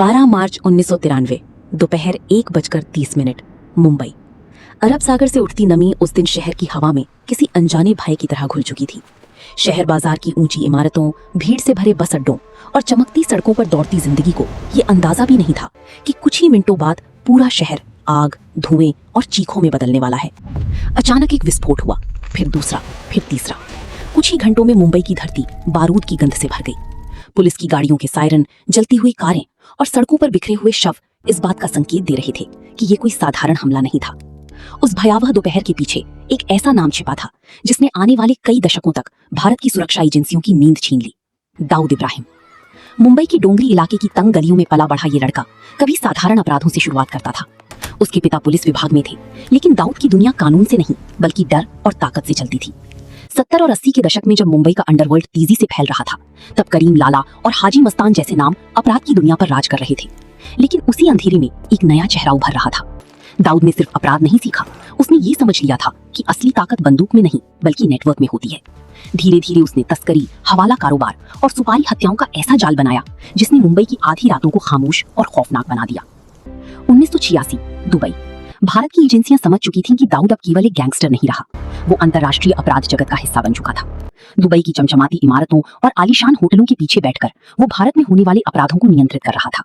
12 मार्च 1993 दोपहर 1:30 मुंबई। अरब सागर से उठती नमी उस दिन शहर की हवा में किसी अनजाने भय की तरह घुल चुकी थी। शहर बाजार की ऊंची इमारतों, भीड़ से भरे बस अड्डों और चमकती सड़कों पर दौड़ती जिंदगी को ये अंदाजा भी नहीं था कि कुछ ही मिनटों बाद पूरा शहर आग, धुएं और चीखों में बदलने वाला है। अचानक एक विस्फोट हुआ, फिर दूसरा, फिर तीसरा। कुछ ही घंटों में मुंबई की धरती बारूद की गंध से भर गई। पुलिस की गाड़ियों के सायरन, जलती हुई कारें और सड़कों पर बिखरे हुए शव इस बात का संकेत दे रहे थे कि ये कोई साधारण हमला नहीं था। उस भयावह दोपहर के पीछे एक ऐसा नाम छिपा था जिसने आने वाले कई दशकों तक भारत की सुरक्षा एजेंसियों की नींद छीन ली। दाऊद इब्राहिम। मुंबई की डोंगरी इलाके की तंग गलियों में पला बढ़ा ये लड़का कभी साधारण अपराधों से शुरुआत करता था। उसके पिता पुलिस विभाग में थे, लेकिन दाऊद की दुनिया कानून से नहीं बल्कि डर और ताकत से चलती थी। 70 और 80 के दशक में जब मुंबई का अंडरवर्ल्ड तेजी से फैल रहा था, तब करीम लाला और हाजी मस्तान जैसे नाम अपराध की दुनिया पर राज कर रहे थे। लेकिन उसी अंधेरे में एक नया चेहरा उभर रहा था। दाऊद ने सिर्फ अपराध नहीं सीखा, उसने ये समझ लिया था कि असली ताकत बंदूक में नहीं बल्कि नेटवर्क में होती है। धीरे धीरे उसने तस्करी, हवाला कारोबार और सुपारी हत्याओं का ऐसा जाल बनाया जिसने मुंबई की आधी रातों को खामोश और खौफनाक बना दिया। 1986 दुबई। भारत की एजेंसियां समझ चुकी थीं कि दाऊद अब केवल एक गैंगस्टर नहीं रहा, वो अंतर्राष्ट्रीय अपराध जगत का हिस्सा बन चुका था। दुबई की चमचमाती इमारतों और आलीशान होटलों के पीछे बैठकर वो भारत में होने वाले अपराधों को नियंत्रित कर रहा था।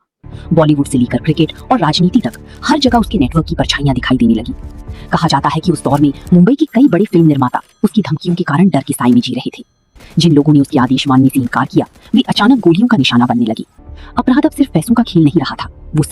बॉलीवुड से लेकर क्रिकेट और राजनीति तक हर जगह उसके नेटवर्क की परछाइयां दिखाई देने लगी। कहा जाता है कि उस दौर में मुंबई के कई बड़े फिल्म निर्माता उसकी धमकियों के कारण डर के साए में जी रहे थे। जिन लोगों ने उसके आदेश मानने से इनकार किया, वे अचानक गोलियों का निशाना बनने लगी। अपराध अब सिर्फ पैसों का खेल नहीं रहा था, वो